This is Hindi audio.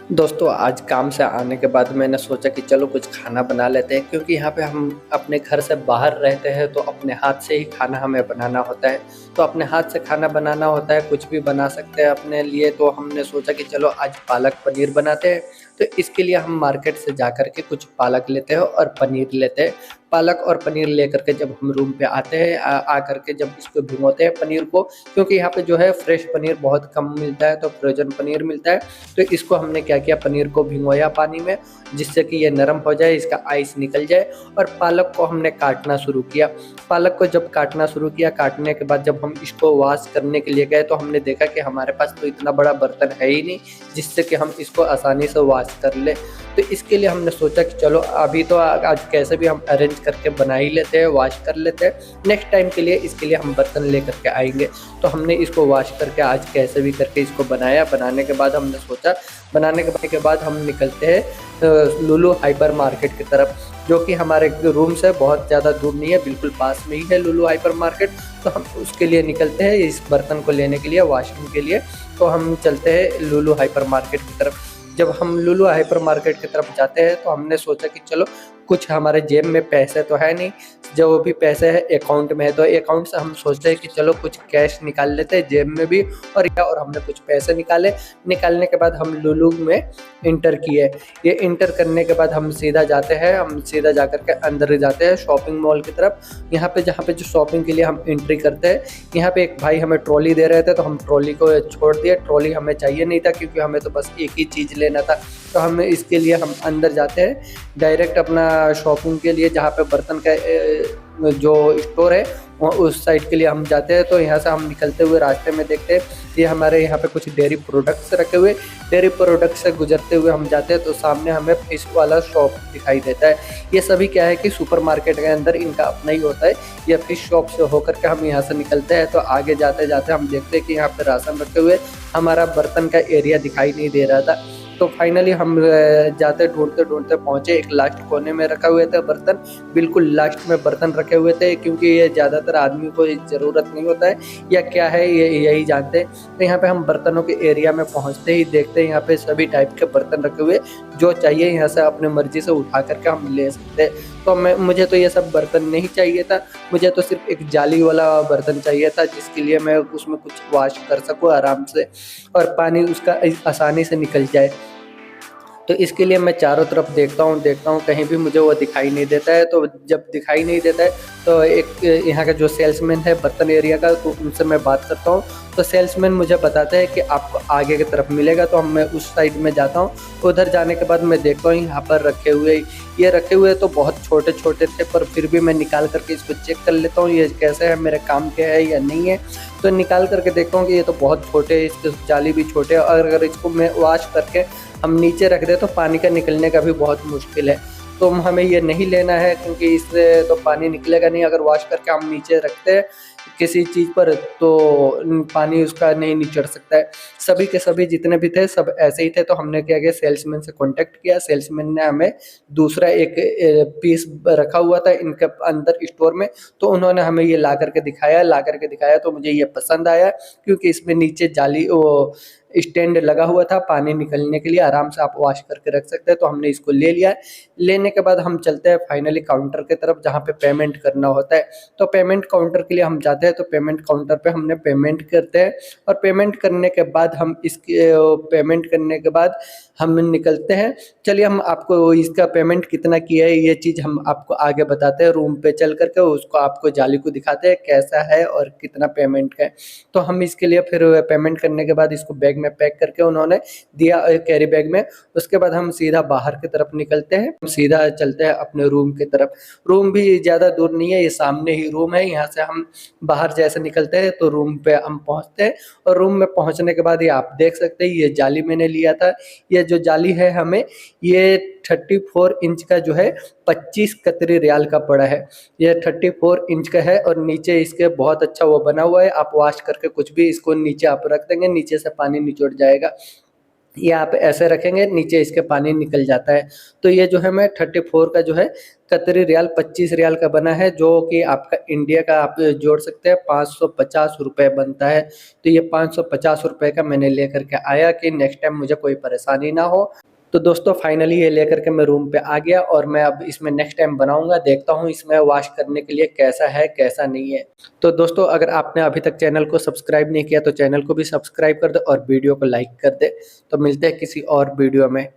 दोस्तों आज काम से आने के बाद मैंने सोचा कि चलो कुछ खाना बना लेते हैं, क्योंकि यहाँ पे हम अपने घर से बाहर रहते हैं तो अपने हाथ से ही खाना हमें बनाना होता है। तो अपने हाथ से खाना बनाना होता है, कुछ भी बना सकते हैं अपने लिए। तो हमने सोचा कि चलो आज पालक पनीर बनाते हैं। तो इसके लिए हम मार्केट से जा कर के कुछ पालक लेते हैं और पनीर लेते हैं। पालक और पनीर लेकर के जब हम रूम पे आते हैं, आकर के जब इसको भिगोते हैं पनीर को, क्योंकि यहाँ पे जो है फ्रेश पनीर बहुत कम मिलता है, तो फ्रोजन पनीर मिलता है। तो इसको हमने क्या किया, पनीर को भिगोया पानी में, जिससे कि ये नरम हो जाए, इसका आइस निकल जाए। और पालक को हमने काटना शुरू किया। पालक को जब काटना शुरू किया, काटने के बाद जब हम इसको वॉश करने के लिए गए तो हमने देखा कि हमारे पास तो इतना बड़ा बर्तन है ही नहीं जिससे कि हम इसको आसानी से वॉश कर ले। तो इसके लिए हमने सोचा कि चलो अभी तो आज कैसे भी हम अरेंज करके बना ही लेते हैं, वॉश कर लेते हैं। नेक्स्ट टाइम के लिए इसके लिए हम बर्तन लेकर के आएंगे। तो हमने इसको वॉश करके आज कैसे भी करके इसको बनाया। बनाने के बाद हमने सोचा, बनाने के बाद हम निकलते हैं लुलु हाइपर मार्केट की तरफ, जो कि हमारे रूम से बहुत ज़्यादा दूर नहीं है, बिल्कुल पास में ही है लुलु हाइपर मार्केट। तो हम उसके लिए निकलते हैं, इस बर्तन को लेने के लिए, वॉशिंग के लिए। तो हम चलते हैं लुलु हाइपर मार्केट की तरफ। जब हम लुलु हाइपर मार्केट की तरफ जाते हैं तो हमने सोचा कि चलो कुछ हमारे जेब में पैसे तो है नहीं, जो भी पैसे है अकाउंट में है। तो अकाउंट से हम सोचते हैं कि चलो कुछ कैश निकाल लेते हैं जेब में भी, और हमने कुछ पैसे निकाले। निकालने के बाद हम लुलु में इंटर किए। ये इंटर करने के बाद हम सीधा जाते हैं, हम सीधा जा कर के अंदर जाते हैं शॉपिंग मॉल की तरफ। यहाँ पे जहाँ पे जो शॉपिंग के लिए हम एंट्री करते हैं, यहाँ पे एक भाई हमें ट्रॉली दे रहे थे, तो हम ट्रॉली को छोड़ दिए। ट्रॉली हमें चाहिए नहीं था, क्योंकि हमें तो बस एक ही चीज़ लेना था। तो हम इसके लिए हम अंदर जाते हैं डायरेक्ट अपना शॉपिंग के लिए, जहाँ पे बर्तन का जो स्टोर है वो उस साइड के लिए हम जाते हैं। तो यहाँ से हम निकलते हुए रास्ते में देखते हैं ये हमारे यहाँ पे कुछ डेयरी प्रोडक्ट्स रखे हुए। डेयरी प्रोडक्ट्स से गुजरते हुए हम जाते हैं तो सामने हमें फिश वाला शॉप दिखाई देता है। ये सभी क्या है कि सुपरमार्केट के अंदर इनका अपना ही होता है। ये फिश शॉप से होकर के हम यहाँ से निकलते हैं, तो आगे जाते जाते हम देखते हैं कि यहाँ पे राशन रखे हुए, हमारा बर्तन का एरिया दिखाई नहीं दे रहा था। तो फाइनली हम जाते ढूंढते ढूंढते पहुंचे, एक लास्ट कोने में रखा हुए थे बर्तन, बिल्कुल लास्ट में बर्तन रखे हुए थे, क्योंकि ये ज़्यादातर आदमी को ज़रूरत नहीं होता है या क्या है ये यही जानते हैं। तो यहाँ पे हम बर्तनों के एरिया में पहुँचते ही देखते हैं यहाँ पे सभी टाइप के बर्तन रखे हुए, जो चाहिए यहाँ से अपने मर्जी से उठा करके हम ले सकते हैं। तो मुझे तो ये सब बर्तन नहीं चाहिए था, मुझे तो सिर्फ एक जाली वाला बर्तन चाहिए था, जिसके लिए मैं उसमें कुछ वॉश कर सकूँ आराम से और पानी उसका आसानी से निकल जाए। तो इसके लिए मैं चारों तरफ देखता हूँ, कहीं भी मुझे वो दिखाई नहीं देता है। तो जब दिखाई नहीं देता है तो एक यहाँ का जो सेल्समैन है बर्तन एरिया का, तो उनसे मैं बात करता हूँ। तो सेल्समैन मुझे बताता है कि आपको आगे की तरफ मिलेगा। तो मैं उस साइड में जाता हूँ। उधर जाने के बाद मैं देखता हूँ यहाँ पर रखे हुए तो बहुत छोटे छोटे थे, पर फिर भी मैं निकाल करके इसको चेक कर लेता हूँ ये कैसे है, मेरे काम के है या नहीं है। तो निकाल करके देखता हूँ कि ये तो बहुत छोटे है, इसके जाली भी छोटे है, और अगर इसको मैं वॉश करके हम नीचे रख दें तो पानी का निकलने का भी बहुत मुश्किल है। तो हमें ये नहीं लेना है, क्योंकि इससे तो पानी निकलेगा नहीं। अगर वॉश करके हम नीचे रखते हैं किसी चीज़ पर तो पानी उसका नहीं निचड़ सकता है। सभी के सभी जितने भी थे सब ऐसे ही थे। तो हमने क्या किया, सेल्समैन से कांटेक्ट किया। सेल्समैन ने हमें दूसरा एक पीस रखा हुआ था इनके अंदर स्टोर में, तो उन्होंने हमें ये ला करके दिखाया। तो मुझे ये पसंद आया, क्योंकि इसमें नीचे जाली वो स्टैंड लगा हुआ था पानी निकलने के लिए, आराम से आप वॉश करके रख सकते हैं। तो हमने इसको ले लिया। लेने के बाद हम चलते हैं फाइनली काउंटर की तरफ, जहाँ पे पेमेंट करना होता है। तो पेमेंट काउंटर के लिए हम जाते हैं। तो पेमेंट काउंटर पे हमने पेमेंट करते हैं, और पेमेंट करने के बाद हम निकलते हैं। चलिए हम आपको इसका पेमेंट कितना किया है ये चीज़ हम आपको आगे बताते हैं। रूम पे चल करके उसको आपको जाली को दिखाते हैं कैसा है और कितना पेमेंट है। तो हम इसके लिए फिर पेमेंट करने के बाद इसको बैग में पैक करके उन्होंने दिया कैरी बैग में। उसके बाद हम सीधा बाहर की तरफ निकलते हैं, सीधा चलते हैं अपने रूम की तरफ। रूम भी ज़्यादा दूर नहीं है, ये सामने ही रूम है। यहाँ से हम बाहर जैसे निकलते हैं तो रूम पे हम पहुँचते हैं, और रूम में पहुँचने के बाद ये आप देख सकते हैं ये जाली मैंने लिया था। ये जो जाली है हमें ये 34 इंच का जो है 25 कतरी रियाल का पड़ा है। ये 34 इंच का है, और नीचे इसके बहुत अच्छा वो बना हुआ है। आप वॉश करके कुछ भी इसको नीचे आप रख देंगे, नीचे से पानी निचोड़ जाएगा। ये आप ऐसे रखेंगे, नीचे इसके पानी निकल जाता है। तो ये जो है मैं 34 का जो है कतरी रियाल 25 रियाल का बना है, जो कि आपका इंडिया का आप जोड़ सकते हैं 550 रुपए बनता है। तो ये 550 रुपए का मैंने लेकर के आया कि नेक्स्ट टाइम मुझे कोई परेशानी ना हो। तो दोस्तों फाइनली ये लेकर के मैं रूम पे आ गया और मैं अब इसमें नेक्स्ट टाइम बनाऊँगा, देखता हूँ इसमें वॉश करने के लिए कैसा है, कैसा नहीं है। तो दोस्तों अगर आपने अभी तक चैनल को सब्सक्राइब नहीं किया तो चैनल को भी सब्सक्राइब कर दो और वीडियो को लाइक कर दे। तो मिलते हैं किसी और वीडियो में।